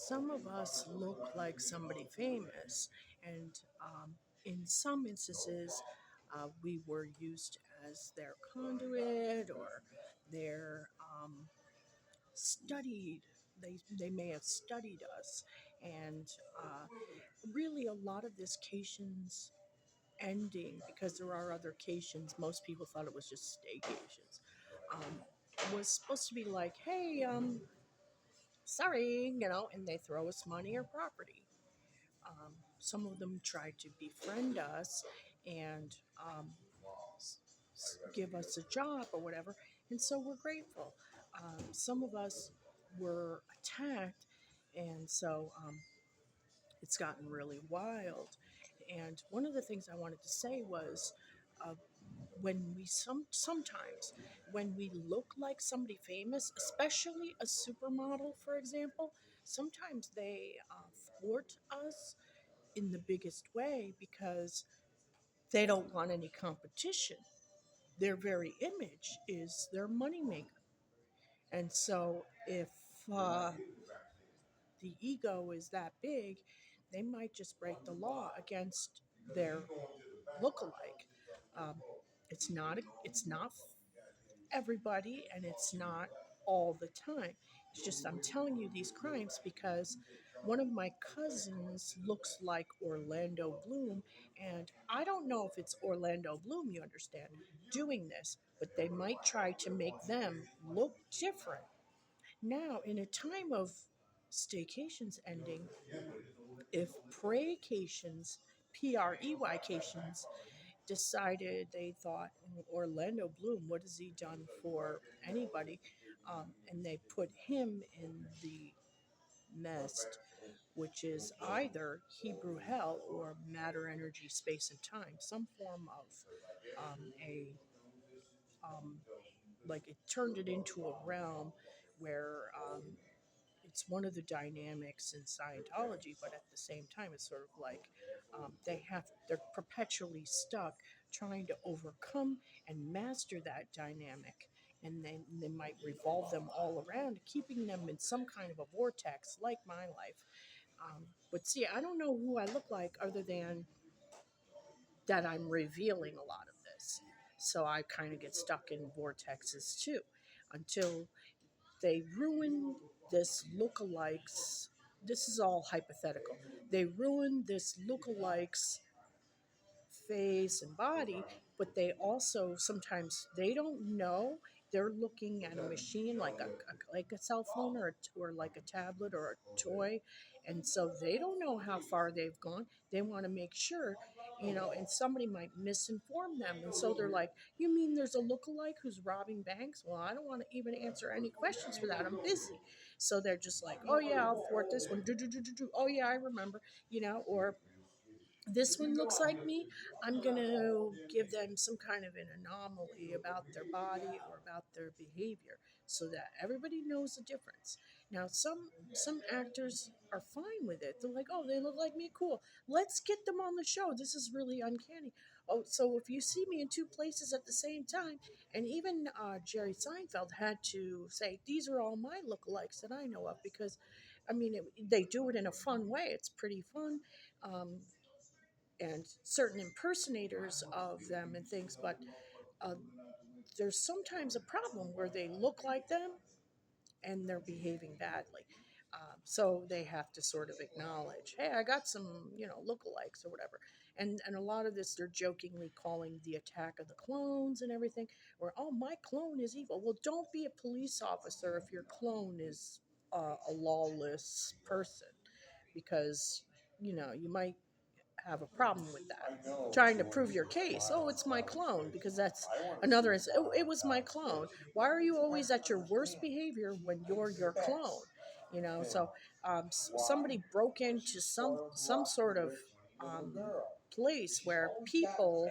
some of us look like somebody famous, and in some instances, we were used as their conduit or their studied. They may have studied us, and really a lot of this Cations ending, because there are other Cations. Most people thought it was just staycations. Was supposed to be like, hey, sorry, and they throw us money or property. Some of them try to befriend us and give us a job or whatever, and so we're grateful. Some of us were attacked, and so it's gotten really wild. And one of the things I wanted to say was, uh, when we sometimes when we look like somebody famous, especially a supermodel, for example, sometimes they thwart us in the biggest way because they don't want any competition. Their very image is their moneymaker. And so if uh, the ego is that big, they might just break the law against their lookalike. Um, it's not everybody, and it's not all the time. It's just I'm telling you these crimes because one of my cousins looks like Orlando Bloom, and I don't know if it's Orlando Bloom, you understand, doing this, but they might try to make them look different. Now, in a time of staycations ending, if preycations, PREYcations, decided they thought, Orlando Bloom, what has he done for anybody? And they put him in the nest, which is either Hebrew hell or matter, energy, space, and time, some form of a like it turned it into a realm where it's one of the dynamics in Scientology, but at the same time, it's sort of like they're perpetually stuck trying to overcome and master that dynamic. And then they might revolve them all around, keeping them in some kind of a vortex, like my life. But see, I don't know who I look like other than that I'm revealing a lot of this. So I kind of get stuck in vortexes too until they ruin this lookalikes. This is all hypothetical. They ruin this lookalikes face and body, but they also sometimes they don't know they're looking at a machine like a cell phone or like a tablet or a toy, and so they don't know how far they've gone. They want to make sure, and somebody might misinform them, and so they're like, "You mean there's a lookalike who's robbing banks?" Well, I don't want to even answer any questions for that. I'm busy, so they're just like, "Oh yeah, I'll thwart this one. Do do do do do. Oh yeah, I remember." Or this one looks like me, I'm going to give them some kind of an anomaly about their body or about their behavior so that everybody knows the difference. Now, some actors are fine with it. They're like, "Oh, they look like me, cool. Let's get them on the show. This is really uncanny." Oh, so if you see me in two places at the same time, and even Jerry Seinfeld had to say, "These are all my lookalikes that I know of," because, I mean, they do it in a fun way. It's pretty fun. Um, and certain impersonators of them and things, but uh, there's sometimes a problem where they look like them and they're behaving badly. So they have to sort of acknowledge, "Hey, I got some, lookalikes or whatever." And a lot of this they're jokingly calling the attack of the clones and everything, or, "Oh, my clone is evil." Well, don't be a police officer if your clone is a lawless person, because you might have a problem with that. Trying to prove your case. "Oh, it's my clone," because that's another. "Oh, it was my clone." Why are you always at your worst behavior when you're your clone? So somebody broke into some sort of um, place where people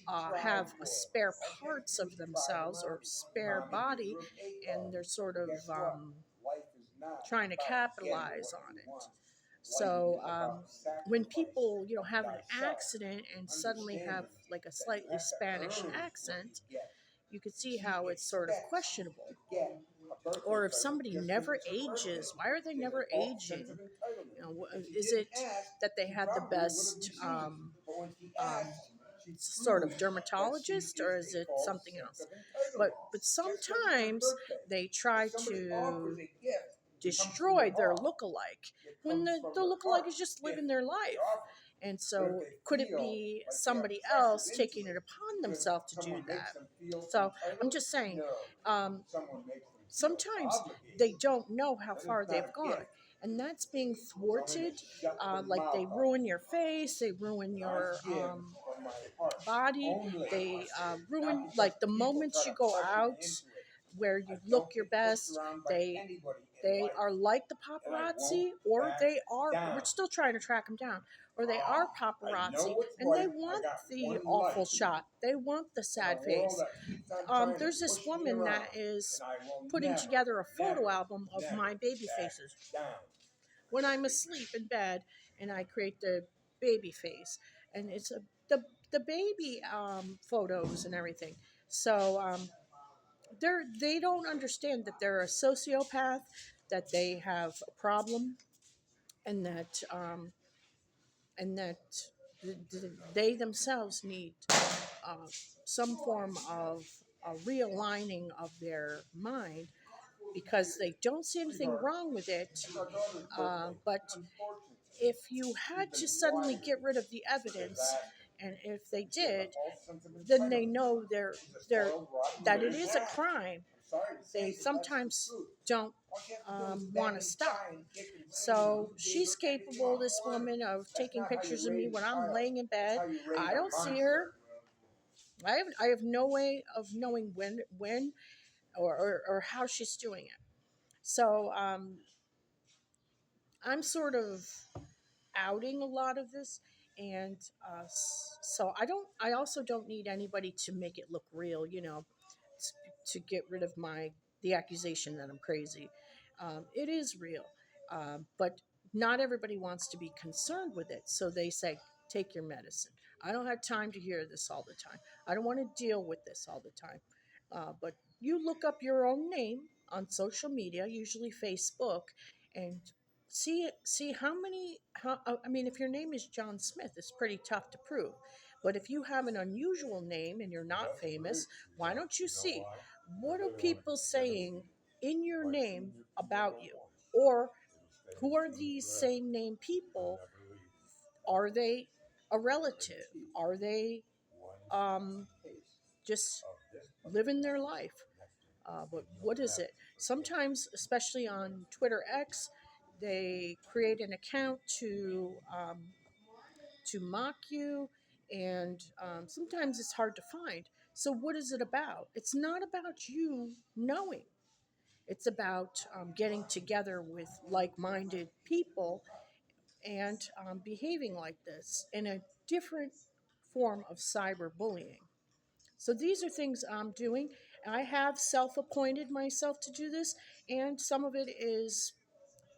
have a spare parts of themselves or spare body, and they're sort of trying to capitalize on it. So when people, have an accident and suddenly have like a slightly Spanish accent, you could see how it's sort of questionable. Or if somebody never ages, why are they never aging? Is it that they had the best sort of dermatologist, or is it something else? But sometimes they try to destroy their lookalike when the lookalike is just living their life. And so, could it be somebody else taking it upon themselves to do that? So, I'm just saying, um, sometimes they don't know how far they've gone. And that's being thwarted. Like they ruin your face, they ruin your body, they ruin, like the moments you go out where you look your best, they are like the paparazzi, or they are, we're still trying to track them down, or they are paparazzi and they want the awful shot, they want the sad face. There's this woman that is putting together a photo album of my baby faces when I'm asleep in bed, and I create the baby face, and it's the baby photos and everything. So they don't understand that they're a sociopath, that they have a problem, and that they themselves need uh, some form of a realigning of their mind, because they don't see anything wrong with it. But if you had to suddenly get rid of the evidence, and if they did, then they know they're that it is a crime. They sometimes don't want to stop. So she's capable, this woman, of taking pictures of me when I'm laying in bed. I don't see her. I have no way of knowing when or how she's doing it. So I'm sort of outing a lot of this, and so I also don't need anybody to make it look real, to get rid of the accusation that I'm crazy. It is real, but not everybody wants to be concerned with it, so they say take your medicine. I don't have time to hear this all the time. I don't want to deal with this all the time. But you look up your own name on social media, usually Facebook, and see how many how I mean, if your name is John Smith, it's pretty tough to prove. But if you have an unusual name and you're not famous, why don't you see what are people saying in your name about you? Or who are these same name people? Are they a relative? Are they um, just living their life? But what is it? Sometimes, especially on Twitter X, they create an account to mock you, and sometimes it's hard to find. So, what is it about? It's not about you knowing. It's about getting together with like-minded people and behaving like this in a different form of cyberbullying. So these are things I'm doing. I have self appointed myself to do this, and some of it is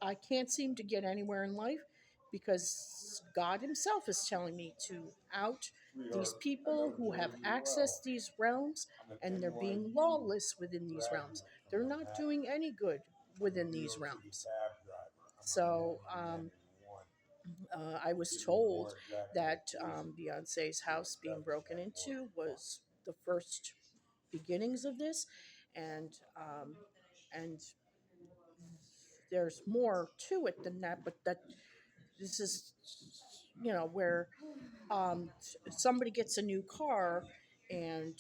I can't seem to get anywhere in life because God Himself is telling me to out these people who have accessed these realms, and they're being lawless within these realms. They're not doing any good within these realms. So I was told that Beyonce's house being broken into was the first beginnings of this, and and there's more to it than that. But that this is, where somebody gets a new car, and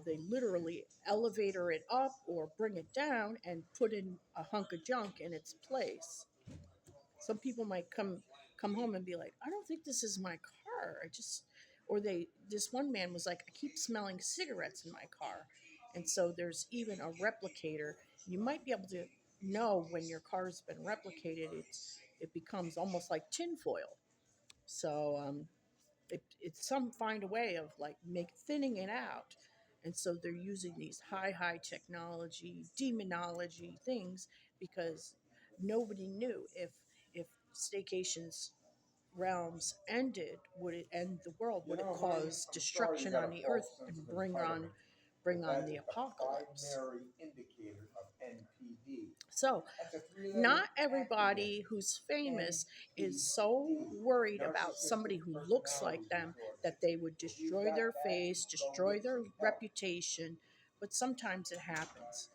they literally elevator it up or bring it down and put in a hunk of junk in its place. Some people might come home and be like, I don't think this is my car. Or this one man was like, I keep smelling cigarettes in my car. And so there's even a replicator. You might be able to know when your car's been replicated. It becomes almost like tinfoil. So it's some find a way of like make thinning it out. And so they're using these high technology demonology things, because nobody knew if staycations realms ended, would it end the world, would it cause destruction on the earth and bring on the apocalypse. So not everybody who's famous is so worried about somebody who looks like them that they would destroy their face, destroy their reputation, but sometimes it happens.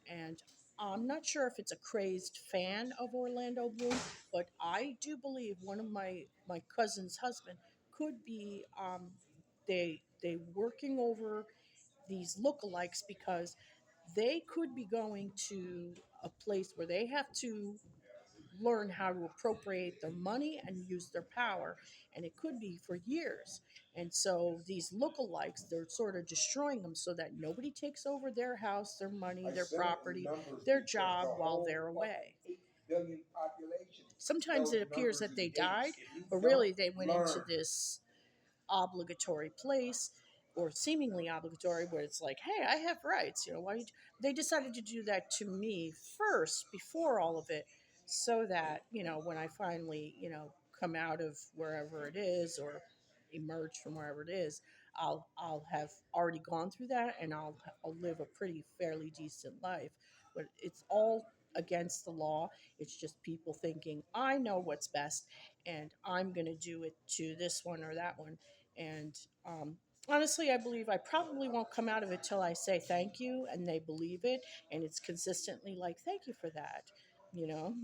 And I'm not sure if it's a crazed fan of Orlando Bloom, but I do believe one of my cousin's husband could be they working over these lookalikes because they could be going to a place where they have to learn how to appropriate their money and use their power, and it could be for years. And so these lookalikes, they're sort of destroying them so that nobody takes over their house, their money, their property, their job while they're away. Sometimes it appears that they died, but really they went into this obligatory place or seemingly obligatory where it's like, hey, I have rights, why they decided to do that to me first before all of it, so that when I finally come out of wherever it is or emerge from wherever it is, I'll have already gone through that, and I'll live a pretty fairly decent life. But it's all against the law. It's just people thinking I know what's best, and I'm going to do it to this one or that one. And honestly, I believe I probably won't come out of it till I say thank you and they believe it. And it's consistently like, thank you for that, you know?